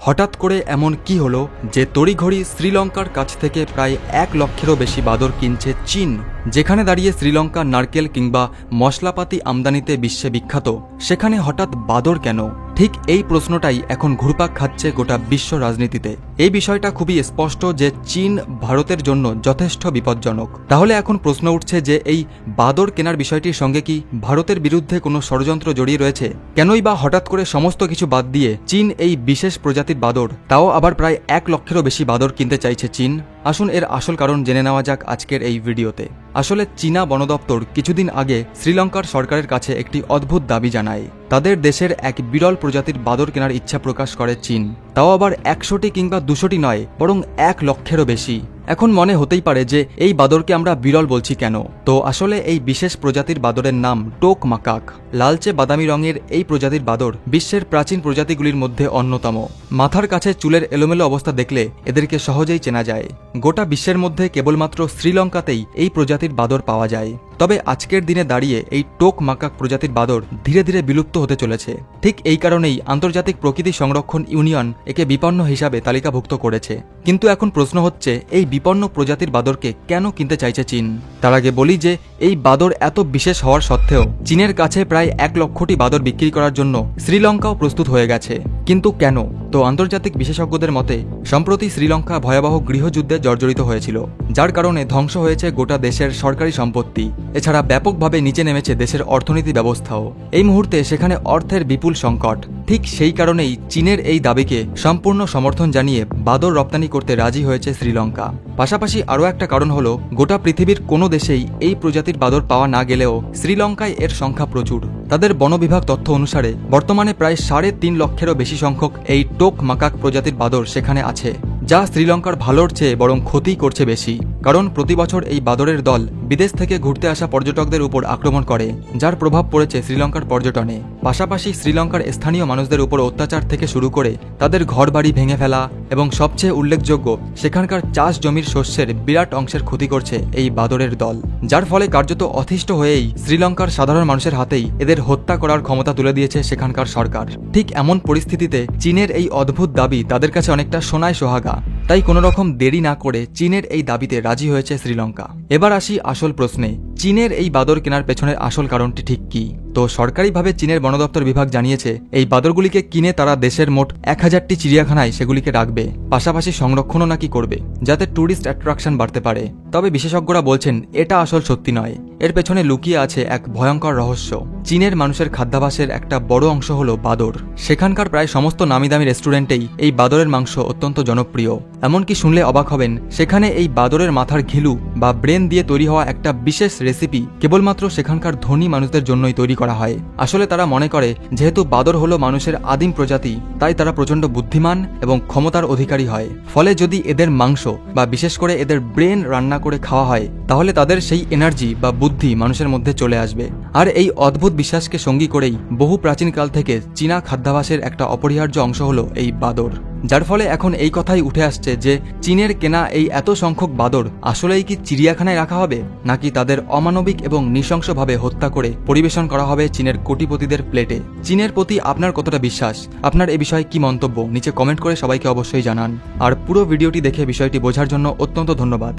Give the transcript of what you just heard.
হঠাৎ করে এমন কি হলো যে তড়িঘড়ি শ্রীলঙ্কার কাছ থেকে প্রায় 1 লক্ষেরও বেশি বাদর কিনছে চীন, যেখানে দাঁড়িয়ে শ্রীলঙ্কা নারকেল কিংবা মশলাপাতি আমদানিতে বিশ্বে বিখ্যাত, সেখানে হঠাৎ বাদর কেন? ঠিক এই প্রশ্নটাই এখন ঘুরপাক খাচ্ছে গোটা বিশ্ব রাজনীতিতে। এই বিষয়টা খুবই স্পষ্ট যে চীন ভারতের জন্য যথেষ্ট বিপজ্জনক। তাহলে এখন প্রশ্ন উঠছে যে এই বাদর কেনার বিষয়টির সঙ্গে কি ভারতের বিরুদ্ধে কোনো ষড়যন্ত্র জড়িয়ে রয়েছে? কেনই বা হঠাৎ করে সমস্ত কিছু বাদ দিয়ে চীন এই বিশেষ প্রজাতির বাদর, তাও আবার প্রায় 1 লক্ষেরও বেশি বাদর কিনতে চাইছে চীন? আসুন এর আসল কারণ জেনে নেওয়া যাক আজকের এই ভিডিওতে। আসলে চীনা বন দপ্তর কিছুদিন আগে শ্রীলঙ্কার সরকারের কাছে একটি অদ্ভুত দাবি জানায়। তাদের দেশের এক বিরল প্রজাতির বাদর কেনার ইচ্ছা প্রকাশ করে চীন, তাও আবার 100টি কিংবা 200টি নয়, বরং 1 লক্ষেরও বেশি। এখন মনে হতেই পারে যে এই বাদরকে আমরা বিরল বলছি কেন? তো আসলে এই বিশেষ প্রজাতির বাদরের নাম টোক মাকাক। লালচে বাদামি রঙের এই প্রজাতির বাদর বিশ্বের প্রাচীন প্রজাতিগুলির মধ্যে অন্যতম। মাথার কাছে চুলের এলোমেলো অবস্থা দেখলে এদেরকে সহজেই চেনা যায়। গোটা বিশ্বের মধ্যে কেবলমাত্র শ্রীলঙ্কাতেই এই প্রজাতির বাদর পাওয়া যায়। তবে আজকের দিনে দাঁড়িয়ে এই টোক মাকাক প্রজাতির বাদর ধীরে ধীরে বিলুপ্ত হতে চলেছে। ঠিক এই কারণেই আন্তর্জাতিক প্রকৃতি সংরক্ষণ ইউনিয়ন একে বিপন্ন হিসাবে তালিকাভুক্ত করেছে। কিন্তু এখন প্রশ্ন হচ্ছে, এই বিপন্ন প্রজাতির বাদরকে কেন কিনতে চাইছে চীন? তার আগে বলি যে এই বাদর এত বিশেষ হওয়ার সত্ত্বেও চীনের কাছে প্রায় 1 লক্ষটি বাদর বিক্রি করার জন্য শ্রীলঙ্কাও প্রস্তুত হয়ে গেছে। কিন্তু কেন? তো আন্তর্জাতিক বিশেষজ্ঞদের মতে সম্প্রতি শ্রীলঙ্কা ভয়াবহ গৃহযুদ্ধে জর্জরিত হয়েছিল, যার কারণে ধ্বংস হয়েছে গোটা দেশের সরকারি সম্পত্তি। এছাড়া ব্যাপকভাবে নিচে নেমেছে দেশের অর্থনীতি ব্যবস্থাও। এই মুহূর্তে সেখানে অর্থের বিপুল সংকট। ঠিক সেই কারণেই চীনের এই দাবিকে সম্পূর্ণ সমর্থন জানিয়ে বাদর রপ্তানি করতে রাজি হয়েছে শ্রীলঙ্কা। পাশাপাশি আরও একটা কারণ হলো, গোটা পৃথিবীর কোনো দেশেই এই প্রজাতির বাদর পাওয়া না গেলেও শ্রীলঙ্কায় এর সংখ্যা প্রচুর। তাদের বন বিভাগ তথ্য অনুসারে বর্তমানে প্রায় 3.5 লক্ষেরও বেশি সংখ্যক এই টোক মাকাক প্রজাতির বাদর সেখানে আছে, যা শ্রীলঙ্কার ভালোর চেয়ে বরং ক্ষতি করছে বেশি। কারণ প্রতি বছর এই বাদরের দল বিদেশ থেকে ঘুরতে আসা পর্যটকদের উপর আক্রমণ করে, যার প্রভাব পড়েছে শ্রীলঙ্কার পর্যটনে। পাশাপাশি শ্রীলঙ্কার স্থানীয় মানুষদের উপর অত্যাচার থেকে শুরু করে তাদের ঘরবাড়ি ভেঙে ফেলা এবং সবচেয়ে উল্লেখযোগ্য, সেখানকার চাষ জমির শস্যের বিরাট অংশের ক্ষতি করছে এই বাদরের দল, যার ফলে কার্যত অতিষ্ঠ হয়েই শ্রীলঙ্কার সাধারণ মানুষের হাতেই এদের হত্যা করার ক্ষমতা তুলে দিয়েছে সেখানকার সরকার। ঠিক এমন পরিস্থিতিতে চীনের এই অদ্ভুত দাবি তাদের কাছে অনেকটা সোনায় সোহাগা। তাই কোনো রকম দেরি না করে চীনের এই দাবিতে রাজি হয়েছে শ্রীলঙ্কা। এবার আসি আসল প্রশ্নে, চীনের এই বাদর কেনার পেছনের আসল কারণটি ঠিক কি? তো সরকারিভাবে চীনের বন দপ্তর বিভাগ জানিয়েছে এই বাদরগুলিকে কিনে তারা দেশের মোট 1000টি চিড়িয়াখানায় সেগুলিকে রাখবে, পাশাপাশি সংরক্ষণও নাকি করবে, যাতে ট্যুরিস্ট অ্যাট্রাকশন বাড়তে পারে। তবে বিশেষজ্ঞরা বলছেন এটা আসল সত্যি নয়, এর পেছনে লুকিয়ে আছে এক ভয়ঙ্কর রহস্য। চীনের মানুষের খাদ্যাভ্যাসের একটা বড় অংশ হলো বাদর। সেখানকার প্রায় সমস্ত নামি দামি রেস্টুরেন্টেই এই বাদরের মাংস অত্যন্ত জনপ্রিয়। এমনকি শুনলে অবাক হবেন, সেখানে এই বাদরের মাথার ঘিলু বা ব্রেন দিয়ে তৈরি হওয়া একটা বিশেষ রেসিপি কেবলমাত্র সেখানকার ধনী মানুষদের জন্যই তৈরি করা হয়। আসলে তারা মনে করে যেহেতু বাদর হলো মানুষের আদিম প্রজাতি, তাই তারা প্রচন্ড বুদ্ধিমান এবং ক্ষমতার অধিকারী হয়। ফলে যদি এদের মাংস বা বিশেষ করে এদের ব্রেন রান্না করে খাওয়া হয়, তাহলে তাদের সেই এনার্জি বা বুদ্ধি মানুষের মধ্যে চলে আসবে। আর এই অদ্ভুত বিশ্বাসকে সঙ্গী করেই বহু প্রাচীনকাল থেকে চীনা খাদ্যাভ্যাসের একটা অপরিহার্য অংশ হলো এই বাদর, যার ফলে এখন এই কথাই উঠে আসছে যে চীনের কেনা এই এত সংখ্যক বাদর আসলেই কি চিড়িয়াখানায় রাখা হবে, নাকি তাদের অমানবিক এবং নৃশংসভাবে হত্যা করে পরিবেশন করা হবে চীনের কোটিপতিদের প্লেটে? চীনের প্রতি আপনার কতটা বিশ্বাস? আপনার এ বিষয়ে কি মন্তব্য নিচে কমেন্ট করে সবাইকে অবশ্যই জানান। আর পুরো ভিডিওটি দেখে বিষয়টি বোঝার জন্য অত্যন্ত ধন্যবাদ।